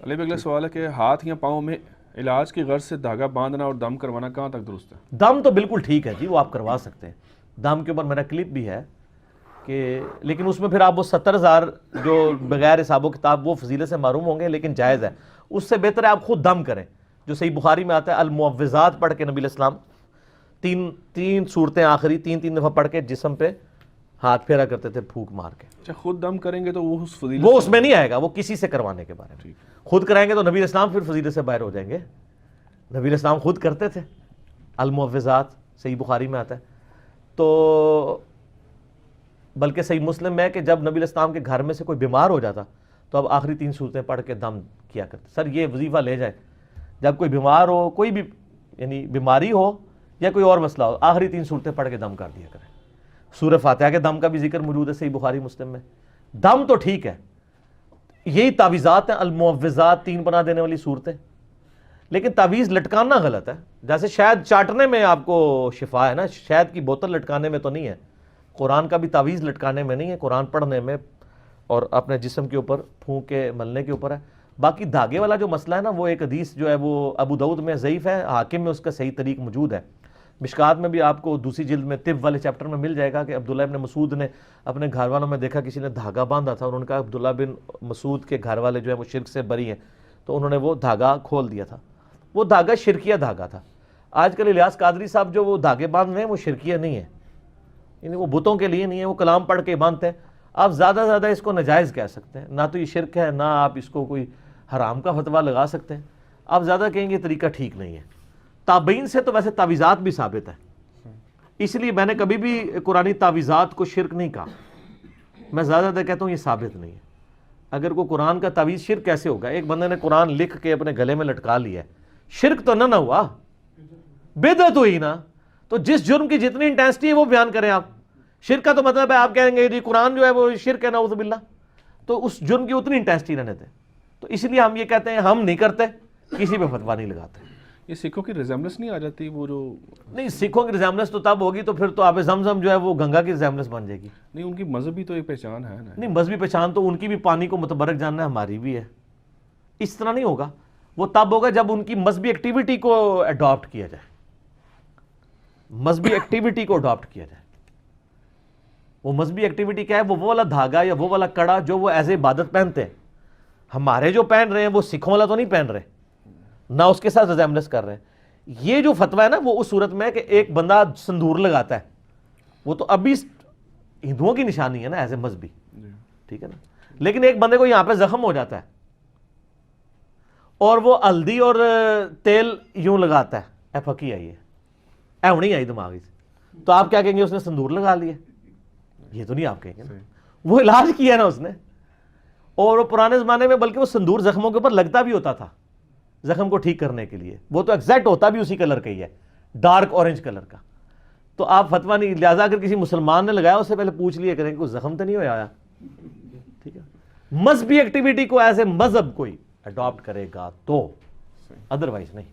علی بھائی اگلا سوال ہے کہ ہاتھ یا پاؤں میں علاج کی غرض سے دھاگا باندھنا اور دم کروانا کہاں تک درست ہے؟ دم تو بالکل ٹھیک ہے جی، وہ آپ کروا سکتے ہیں. دم کے اوپر میرا کلپ بھی ہے کہ لیکن اس میں پھر آپ وہ 70,000 جو بغیر حساب و کتاب وہ فضیلت سے معروم ہوں گے، لیکن جائز ہے. اس سے بہتر ہے آپ خود دم کریں، جو صحیح بخاری میں آتا ہے المعوذات پڑھ کے نبی علیہ السلام تین صورتیں آخری تین دفعہ پڑھ کے جسم پہ ہاتھ پھیرا کرتے تھے پھونک مار کے. اچھا، خود دم کریں گے تو وہ اس فضیلت وہ اس میں نہیں آئے گا، وہ کسی سے کروانے کے بارے میں. خود کرائیں گے تو نبی علیہ السلام پھر فضیلت سے باہر ہو جائیں گے. نبی علیہ السلام خود کرتے تھے المعوذات، صحیح بخاری میں آتا ہے. تو بلکہ صحیح مسلم میں ہے کہ جب نبی علیہ السلام کے گھر میں سے کوئی بیمار ہو جاتا تو اب آخری 3 صورتیں پڑھ کے دم کیا کرتے. سر یہ وظیفہ لے جائے، جب کوئی بیمار ہو، کوئی بھی یعنی بیماری ہو یا کوئی اور مسئلہ ہو، آخری 3 صورتیں پڑھ کے دم کر دیا کریں. سورہ فاتحہ کے دم کا بھی ذکر موجود ہے صحیح بخاری مسلم میں. دم تو ٹھیک ہے، یہی تعویذات ہیں المعوذات، 3 پناہ دینے والی صورتیں. لیکن تعویذ لٹکانا غلط ہے. جیسے شہد چاٹنے میں آپ کو شفا ہے نا، شہد کی بوتل لٹکانے میں تو نہیں ہے. قرآن کا بھی تعویذ لٹکانے میں نہیں ہے، قرآن پڑھنے میں اور اپنے جسم کے اوپر پھونک کے ملنے کے اوپر ہے. باقی دھاگے والا جو مسئلہ ہے نا، وہ ایک حدیث جو ہے وہ ابو داؤد میں ضعیف ہے، حاکم میں اس کا صحیح طریق موجود ہے. مشکات میں بھی آپ کو دوسری جلد میں طب والے چیپٹر میں مل جائے گا کہ عبداللہ ابن مسعود نے اپنے گھر والوں میں دیکھا کسی نے دھاگا باندھا تھا، اور ان کا عبداللہ بن مسعود کے گھر والے جو ہے وہ شرک سے بری ہیں، تو انہوں نے وہ دھاگا کھول دیا تھا. وہ دھاگا شرکیہ دھاگا تھا. آج کل الیاس قادری صاحب جو وہ دھاگے باندھ رہے ہیں وہ شرکیہ نہیں ہے، یعنی وہ بتوں کے لیے نہیں ہے، وہ کلام پڑھ کے باندھتے ہیں. آپ زیادہ سے زیادہ اس کو ناجائز کہہ سکتے ہیں، نہ تو یہ شرک ہے، نہ آپ اس کو کوئی حرام کا فتویٰ لگا سکتے ہیں. آپ زیادہ کہیں گے طریقہ ٹھیک نہیں ہے. تابعین سے تو ویسے تعویذات بھی ثابت ہے، اس لیے میں نے کبھی بھی قرآنی تعویذات کو شرک نہیں کہا. میں زیادہ کہتا ہوں یہ ثابت نہیں ہے. اگر کوئی قرآن کا تعویذ شرک کیسے ہوگا؟ ایک بندے نے قرآن لکھ کے اپنے گلے میں لٹکا لیا ہے، شرک تو نہ ہوا، بدعت ہوئی نا. تو جس جرم کی جتنی انٹینسٹی ہے وہ بیان کریں آپ. شرک کا تو مطلب ہے آپ کہیں گے جی قرآن جو ہے وہ شرک ہے نعوذ باللہ، تو اس جرم کی اتنی انٹینسٹی رہنے دیں. تو اس لیے ہم یہ کہتے ہیں ہم نہیں کرتے، کسی پہ فتویٰ نہیں لگاتے. یہ سکھوں کی ریزمبلنس نہیں آ جاتی؟ وہ جو نہیں، سکھوں کی ریزمبلنس تو تب ہوگی تو پھر تو آب زمزم جو ہے وہ گنگا کی ریزمبلنس بن جائے گی. نہیں، ان کی مذہبی تو ایک پہچان ہے نا. نہیں، مذہبی پہچان تو ان کی بھی پانی کو متبرک جاننا ہے، ہماری بھی ہے. اس طرح نہیں ہوگا. وہ تب ہوگا جب ان کی مذہبی ایکٹیویٹی کو اڈاپٹ کیا جائے. مذہبی ایکٹیویٹی کو اڈاپٹ کیا جائے. وہ مذہبی ایکٹیویٹی کیا ہے؟ وہ والا دھاگا یا وہ والا کڑا جو وہ ایز اے عبادت پہنتے ہیں. ہمارے جو پہن رہے ہیں وہ سکھوں والا تو نہیں پہن رہے، نہ اس کے ساتھ ریزمبلنس کر رہے ہیں. یہ جو فتویٰ ہے نا وہ اس صورت میں ہے کہ ایک بندہ سندور لگاتا ہے، وہ تو ابھی ہندوؤں کی نشانی ہے نا ایز اے مذہبی، ٹھیک ہے نا. لیکن ایک بندے کو یہاں پہ زخم ہو جاتا ہے اور وہ ہلدی اور تیل یوں لگاتا ہے، اے پھکی آئی ہے، اے ہونی آئی دماغی سے، تو آپ کیا کہیں گے؟ اس نے سندور لگا لیا. یہ تو نہیں آپ کہیں گے نا. وہ علاج کیا نا اس نے. اور وہ پرانے زمانے میں بلکہ وہ سندور زخموں کے اوپر لگتا بھی ہوتا تھا زخم کو ٹھیک کرنے کے لیے. وہ تو ایگزیکٹ ہوتا بھی اسی کلر کا ہی ہے، ڈارک اورنج کلر کا. تو آپ فتویٰ نہیں، لہٰذا اگر کسی مسلمان نے لگایا اس سے پہلے پوچھ لیا کریں کہ کوئی زخم تو نہیں ہوا. ٹھیک ہے، مذہبی ایکٹیویٹی کو ایز اے مذہب کوئی اڈاپٹ کرے گا تو، ادروائز نہیں.